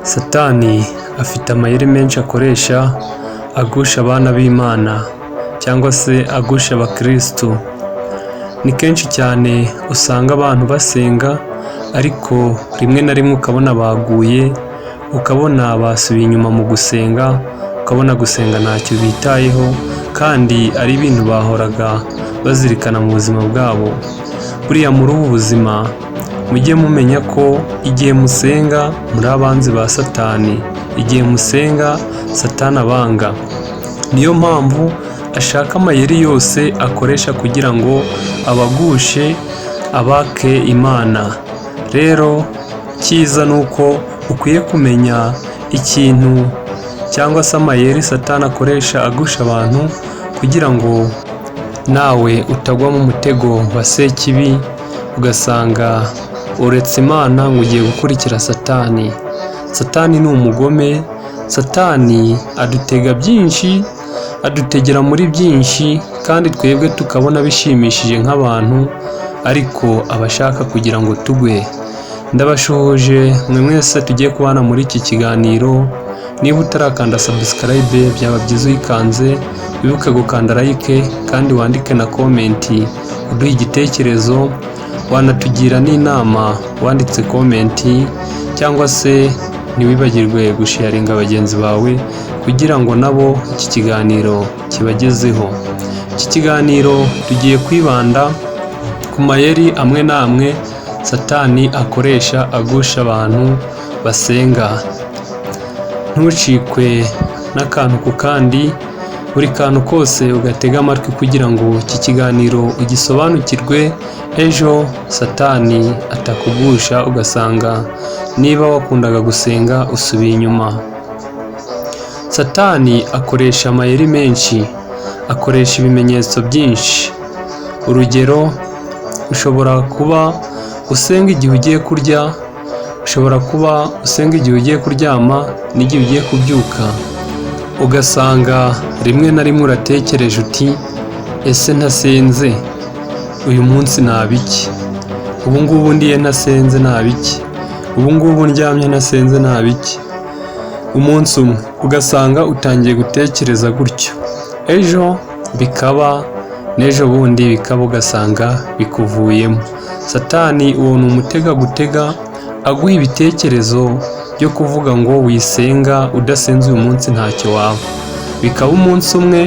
Satani afite amayeri menshi akoresha agusha abana b'Imana cyangwa se agusha abakirisitu. Ni kenshi cyane usanga abantu basenga ariko rimwe na rimwe ukabona baguye, ukabona basubiye inyuma mu gusenga, ukabona gusenga ntacyo bitayeho kandi ari ibintu bahoraga bazirikana mu buzima bwabo. Buriya muri ubu buzima mujye mumenya ko igihe musenga muri abanzi ba Satani, igihe musenga Satani abanga. Niyo mpamvu ashaka amayeri yose akoresha kugira ngo abagushe, abake Imana. Rero cyiza ni uko ukwiye kumenya ikintu cyangwa se amayeri Satani akoresha agusha abantu kugira ngo nawe utagwa mu mutego wa sekibi ugasanga uretse Imana ngo ugiye gukurikira Satani. Satani ni umugome, Satani adutega byinshi, adutegera muri byinshi kandi twebwe tukabona bishimishije nk'abantu, ariko abashaka kugira ngo tugwe. Ndabashoje mwe mwese tugiye kubana muri iki kiganiro. Niba utarakanda subscribe byaba byiza uyikanze, wibuke gukanda like kandi wandike na komenti uduhe igitekerezo, wanatugira n'inama wanditse komenti, cyangwa se ntiwibagirwe gusharinga bagenzi bawe kugira ngo nabo iki kiganiro kibagezeho. Iki kiganiro tugiye kwibanda ku mayeri amwe n'amwe Satani akoresha agusha abantu basenga. Ntucikwe n'akantu ku kandi, buri kantu kose ugatega amatwi kugira ngo iki kiganiro ugisobanukirwe, ejo Satani atakugusha ugasanga niba wakundaga gusenga usubiye inyuma. Satani akoresha amayeri menshi, akoresha ibimenyetso byinshi. Urugero, ushobora kuba usenga igihe ugiye kurya, ushobora kuba usenga igihe ugiye kuryama n'igihe ugiye kubyuka, ugasanga rimwe na rimwe uratekereje uti ese ntasenze uyu munsi nabiki, ubu ngubu ndiye ntasenze nabiki, ubu ngubu ndyamye ntasenze nabiki. Umunsi umwe ugasanga utangiye gutekereza gutyo, ejo bikaba, n'ejo bundi bikaba, ugasanga bikuvuyemo. Satani uwo ni umutega gutega, aguha ibitekerezo byo kuvuga ngo wisenga, udasenze uyu munsi ntacyo waba. Bikaba umunsi umwe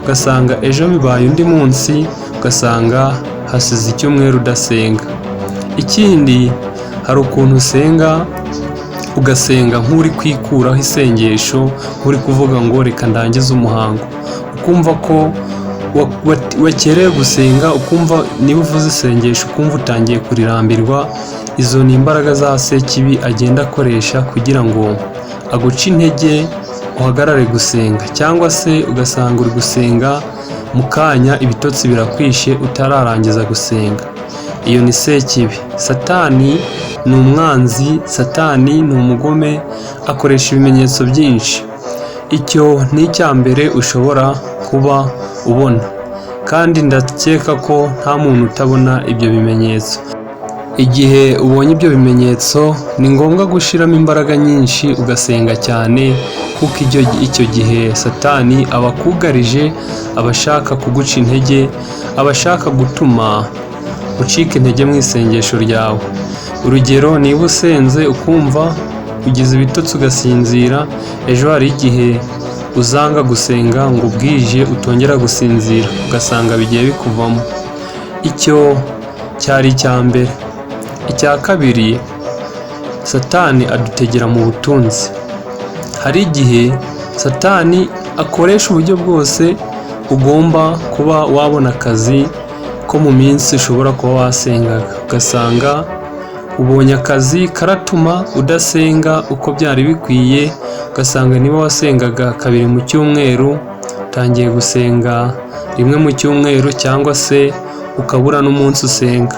ugasanga ejo bibaye undi munsi, ugasanga hasize icyumweru udasenga. Ikindi, hari ukuntu usenga ugasenga nk'uri kwikuraho isengesho, nk'uri kuvuga ngo reka ndangize umuhango, ukumva ko wakerewe gusenga, ukumva niba uvuze isengesho ukumva utangiye kurirambirwa. Izo ni imbaraga za sekibi agenda akoresha kugira ngo aguce intege uhagarare gusenga, cyangwa se ugasanga uri gusenga mu kanya ibitotsi birakwishe utararangiza gusenga. Iyo ni sekibi. Satani ni umwanzi, Satani ni umugome, akoresha ibimenyetso byinshi. Icyo ni icya mbere ushobora kuba ubona, kandi ndakeka ko nta muntu utabona ibyo bimenyetso. Igihe ubonye ibyo bimenyetso ni ngombwa gushyiramo imbaraga nyinshi ugasenga cyane, kuko icyo gihe Satani aba akugarije, aba ashaka kuguca intege, aba ashaka gutuma ucika intege mu isengesho ryawe. Urugero, niba usenze ukumva ugize ibitotsi ugasinzira, ejo hari igihe uzanga gusenga ngo bwije utongera gusinzira, ugasanga bigiye bikuvamo. Icyo cyari icya mbere. Icya kabiri, Satani adutegera mu butunzi. Hari igihe Satani akoresha uburyo bwose ugomba kuba wabona akazi ko mu minsi ushobora kuba wasengaga, ugasanga ubonye akazi karatuma udasenga uko byari bikwiye, ugasanga niba wasengaga kabiri mu cyumweru utangiye gusenga rimwe mu cyumweru, cyangwa se ukabura n'umunsi usenga.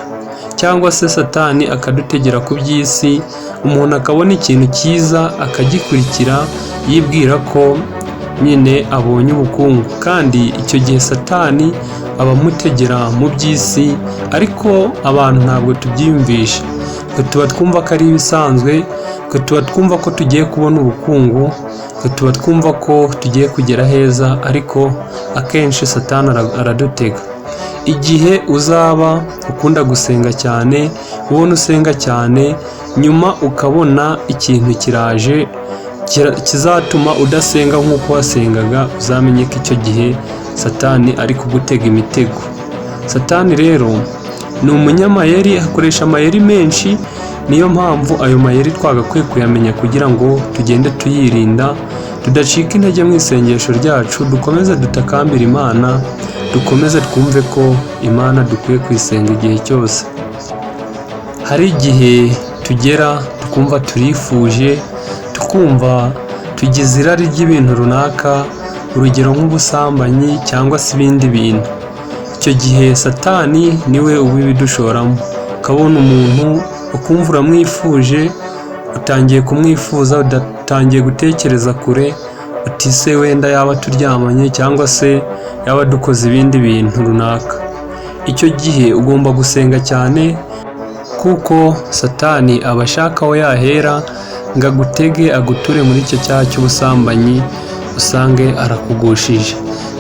Cyangwa se Satani akadutegera ku by'isi, umuntu akabona ikintu cyiza akagikurikira yibwira ko nyine abonye ubukungu, kandi icyo gihe Satani aba amutegera mu by'isi, ariko abantu ntabwo tubyiyumvisha. twe tuba twumva ko ari ibisanzwe, twe tuba twumva ko tugiye kubona ubukungu, twe tuba twumva ko tugiye kugera heza, ariko akenshi Satani aradutega. Igihe uzaba ukunda gusenga cyane, ubona usenga cyane, nyuma ukabona ikintu kiraje kizatuma udasenga nk'uko wasengaga, uzamenye ko icyo gihe Satani ari kugutega imitego. Satani rero ni umunyamayeri, akoresha amayeri menshi. Niyo mpamvu ayo mayeri twagakwiye kuyamenya kugira ngo tugende tuyirinda, tudacika intege mu isengesho ryacu, dukomeze dutakambira Imana, dukomeze twumve ko Imana dukwiye kuyisenga igihe cyose. Hari igihe tugera tukumva turifuje, tukumva tugize irari ry'ibintu runaka, urugero nk'ubusambanyi cyangwa se ibindi bintu. Icyo gihe Satani niwe ubidushoramo. Ukabona umuntu ukumva uramwifuje, utangiye kumwifuza, udatangiye gutekereza kure, uti se wenda yaba turyamanye cyangwa se yaba dukoze ibindi bintu runaka. Icyo gihe ugomba gusenga cyane, kuko Satani aba ashaka aho yahera ngo agutege, aguture muri icyo cyaha cy'ubusambanyi, usange arakugushije.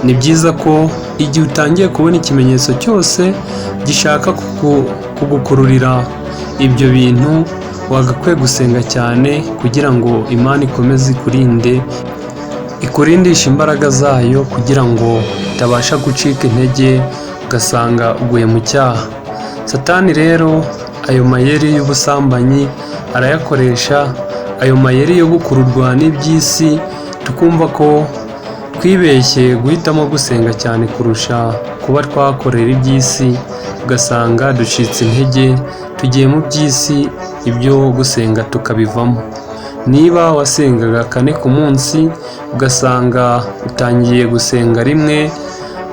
Ni byiza ko igihe utangiye kubona ikimenyetso cyose gishaka kugukururira ibyo bintu, wagakwiye gusenga cyane kugira ngo Imana ikomeze ikurindishe imbaraga zayo, kugira ngo utabasha gucika intege ugasanga uguye mu cyaha. Satani rero ayo mayeri y'ubusambanyi arayakoresha, ayo mayeri yo gukururwa n'iby'isi, tukumva ko twibeshye guhitamo gusenga cyane kurusha kuba twakorera iby'isi, ugasanga ducitse intege, tugiye mu by'isi, ibyo gusenga tukabivamo. Niba wasengaga 4 ku munsi, ugasanga utangiye gusenga rimwe,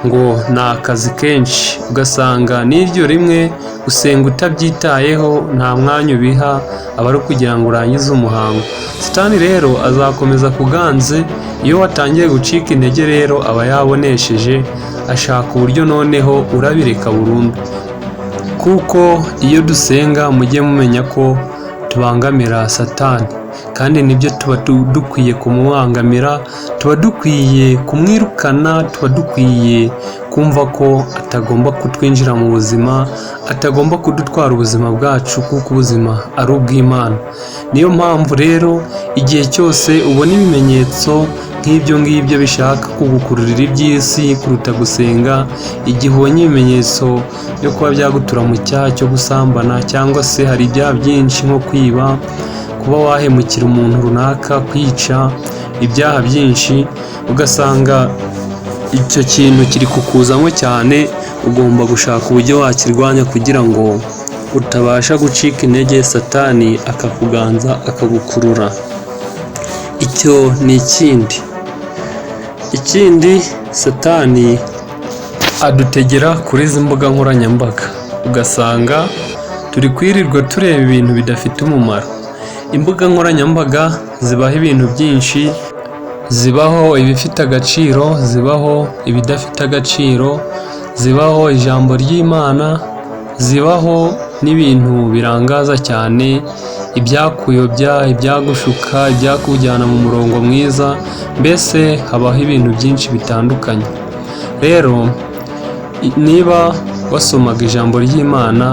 ngo ni akazi kenshi, ugasanga n'iryo rimwe usenga utabyitayeho, nta mwanya ubiha, aba ari ukugira ngo urangize umuhango. Satani rero azakomeza kuganze. Iyo watangiye gucika intege rero aba yabonesheje, ashaka uburyo noneho urabireka burundu. Kuko iyo dusenga, mujye mumenya ko tubangamira Satani, kandi nibyo tuba dukwiye kumubangamira, tuba dukwiye kumwirukana, tuba dukwiye kumva ko atagomba kutwinjira mu buzima, atagomba kudutwara ubuzima bwacu, kuko ubuzima ari ubw'Imana. Niyo mpamvu rero igihe cyose ubona ibimenyetso nk'ibyo ngibyo bishaka kugukururira iby'isi kuruta gusenga, igihe ubonye ibimenyetso byo kuba byagutura mu cyaha cyo gusambana, cyangwa se hari ibyaha byinshi nko kwiba, kuba wahemukira umuntu runaka, kwica, ibyaha byinshi, ugasanga icyo kintu kiri kukuzamo cyane, ugomba gushaka uburyo wakirwanya kugira ngo utabasha gucika intege, Satani akakuganza, akagukurura. Icyo ni ikindi Satani adutegera kuri izi mbuga nkoranyambaga, ugasanga turi kwirirwa tureba ibintu bidafite umumaro. Imbuga nkoranyambaga zibaho ibintu byinshi, zibaho ibifite agaciro, zibaho ibidafite agaciro, zibaho ijambo ry'Imana, zibaho n'ibintu birangaza cyane, ibyakuyobya, ibyagushuka, ibyakujyana mu murongo mwiza, mbese habaho ibintu byinshi bitandukanye. Rero niba wasomaga ijambo ry'Imana,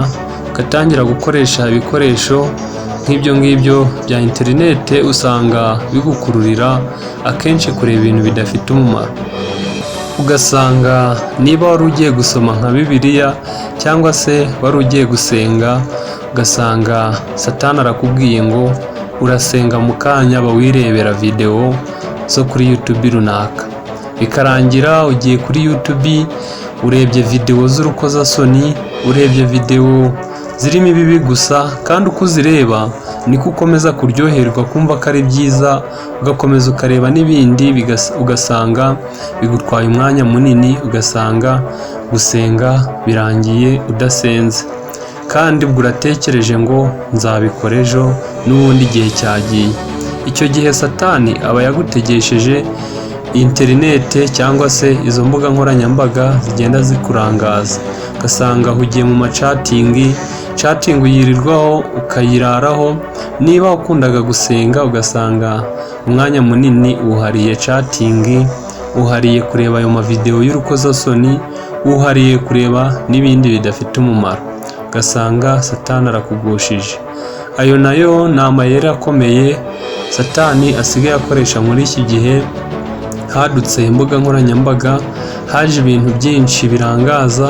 ugatangira gukoresha ibikoresho nk'ibyo ngibyo bya interinete, usanga bigukururira akenshi kureba ibintu bidafite umumaro. Ugasanga niba wari ugiye gusoma nka Bibiliya, cyangwa se wari ugiye gusenga, ugasanga Satani arakubwiye ngo urasenga mu kanya, wirebera videwo zo kuri YouTube runaka, bikarangira ugiye kuri YouTube urebye videwo z'urukozasoni, urebye videwo zirimo ibibi gusa, kandi uko uzireba niko ukomeza kuryoherwa, kumva ko ari byiza, ugakomeza ukareba n'ibindi, ugasanga bigutwaye umwanya munini, ugasanga gusenga birangiye udasenze, kandi ubwo uratekereje ngo nzabikora ejo, n'ubundi igihe cyagiye. Icyo gihe Satani aba yagutegesheje interinete, cyangwa se izo mbuga nkoranyambaga zigenda zikurangaza, ugasanga uhugiye mu macatingi, chatting uyirirwaho ukayiraraho. Niba ukundaga gusenga ugasanga umwanya munini uhariye chatting, uhariye kureba ayo mavideo y'urukozasoni, uhariye kureba n'ibindi bidafite umumaro, ugasanga Satani arakugushije. Ayo nayo ni amayeri akomeye Satani asigaye akoresha muri iki gihe. Hadutse imbuga nkoranyambaga, haje ibintu byinshi birangaza,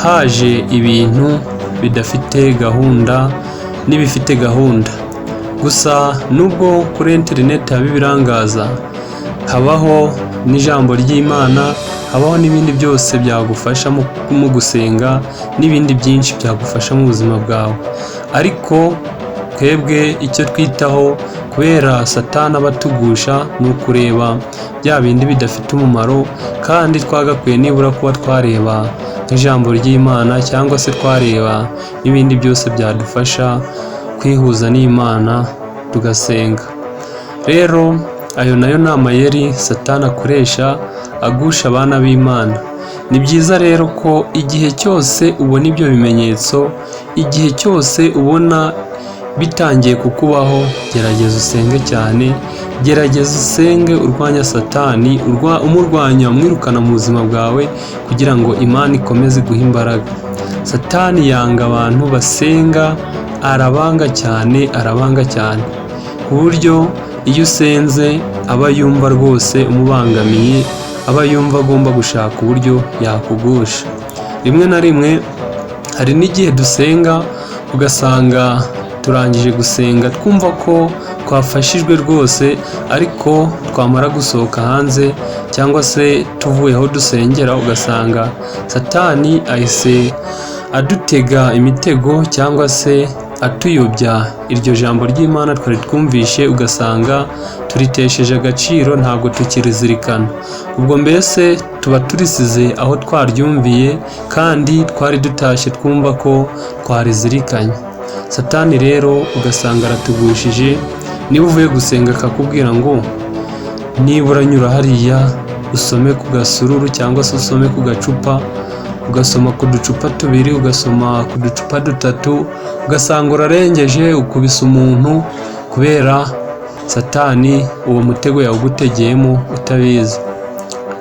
haje ibintu bidafite gahunda n'ibifite gahunda. Gusa nubwo kuri internet haba ibirangaza, habaho n'ijambo ry'Imana, habaho n'ibindi byose byagufasha mu gusenga n'ibindi byinshi byagufasha mu buzima bwawe. Ariko twebwe icyo twitaho, kubera Satani abatugusha, ni ukureba bya bindi bidafite umumaro, kandi twagakwiye nibura kuba twareba nk'ijambo ry'Imana, cyangwa se twareba n'ibindi byose byadufasha kwihuza n'Imana tugasenga. Rero ayo nayo ni amayeri Satani akoresha agusha abana b'Imana. Ni byiza rero ko igihe cyose ubona ibyo bimenyetso, igihe cyose ubona bitangiye kukubaho, gerageza usenge cyane, gerageza usenge urwanya Satani, umurwanya, umwirukana mu buzima bwawe, kugira ngo Imana ikomeze guha imbaraga. Satani yanga abantu basenga, arabanga cyane ku buryo iyo usenze aba yumva rwose umubangamiye, aba yumva agomba gushaka uburyo yakugusha. Rimwe na rimwe hari n'igihe dusenga ugasanga turangije gusenga twumva ko twafashijwe rwose, ariko twamara gusohoka hanze cyangwa se tuvuye aho dusengera, ugasanga Satani ahise adutega imitego cyangwa se atuyobya iryo jambo ry'Imana twari twumvishe, ugasanga turitesheje agaciro, ntabwo tukirizirikana. Ubwo mbese tuba turisize aho twaryumviye, kandi twari dutashye twumva ko twarizirikanye. Satani rero ugasanga aratugushije. Niba uvuye gusenga akakubwira ngo nibura nyura hariya usome ku gasururu cyangwa se usome ku gacupa, ugasoma ku ducupa tubiri, ugasoma ku ducupa dutatu, ugasanga urarengeje, ukubise umuntu, kubera Satani uwo mutego yawugutegeyemo utabizi.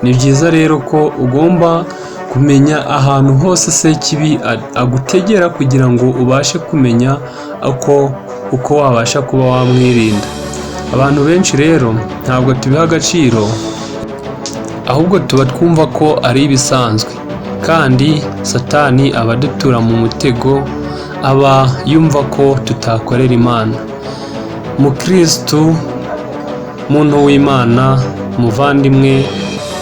Ni byiza rero ko ugomba kumenya ahantu hose Sekibi agutegera, kugira ngo ubashe kumenya uko wabasha kuba wamwirinda. Abantu benshi rero ntabwo tubiha agaciro, ahubwo tuba twumva ko ari ibisanzwe, kandi Satani aba adutura mu mutego, aba yumva ko tutakorera Imana. Mukristu, muntu w'Imana, umuvandimwe,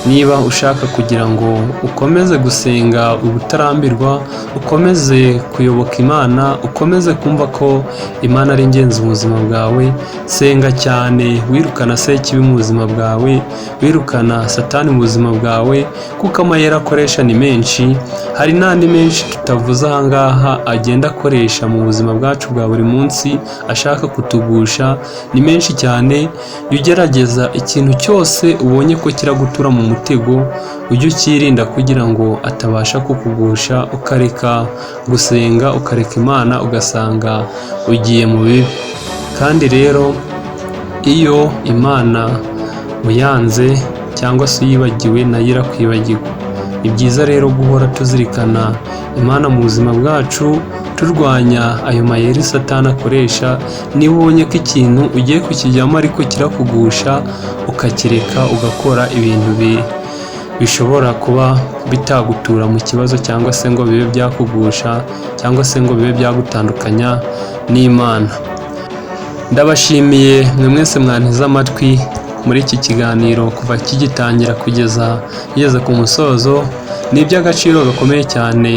niba ushaka kugira ngo ukomeze gusenga ubutarambirwa, ukomeze kuyoboka Imana, ukomeze kumva ko Imana ari ingenzi mu buzima bwawe, senga cyane, wirukana Sekibi mu buzima bwawe, wirukana Satani mu buzima bwawe, kuko amayeri akoresha ni menshi. Hari n'andi menshi tutavuze aha ngaha agenda akoresha mu buzima bwacu bwa buri munsi, ashaka kutugusha, ni menshi cyane. Ugerageza ikintu cyose ubonye ko kiragutura mu mutego, ujye ukirinda kugira ngo atabasha kukugusha, ukareka gusenga, ukareka Imana, ugasanga ugiye mu bibi. Kandi rero iyo Imana uyanze cyangwa se uyibagiwe, nayo irakwibagirwa. Ni byiza rero guhora tuzirikana Imana mu buzima bwacu, turwanya ayo mayeri Satani akoresha. Niba ubonye ko ikintu ugiye kukijyamo ariko kirakugusha, ukakireka, ugakora ibintu bishobora kuba bitagutura mu kibazo, cyangwa se ngo bibe byakugusha, cyangwa se ngo bibe byagutandukanya n'Imana. Ndabashimiye mwe mwese mwanteze amatwi muri iki kiganiro kuva kigitangira kugeza ku musozo. Ni iby'agaciro gakomeye cyane,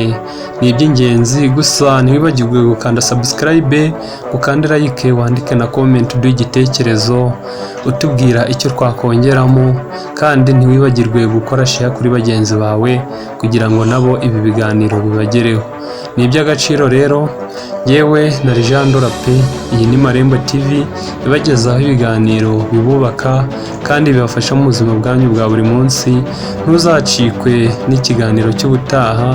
ni iby'ingenzi. Gusa ntiwibagirwe gukanda subscribe, gukanda like, wandike na comment, uduhe igitekerezo utubwira icyo twakongeramo, kandi ntiwibagirwe gukora share kuri bagenzi bawe kugira ngo nabo ibi biganiro bibagereho. Ni iby'agaciro rero. Yewe na Jean Ndora pe, iyi ni Marembo TV ibagezaho ibiganiro bibubaka kandi bibafasha mu buzima bwanyu bwa buri munsi. Ntuzacikwe n'ikiganiro kiganiro cy'ubutaha,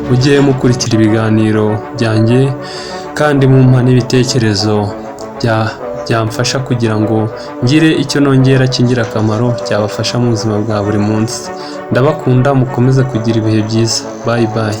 mujye mukurikira ibiganiro byanjye kandi mumpa n'ibitekerezo byamfasha kugira ngo ngire icyo nongera cy'ingirakamaro cyabafasha mu buzima bwa buri munsi. Ndabakunda, mukomeze kugira ibihe byiza. Bye bye.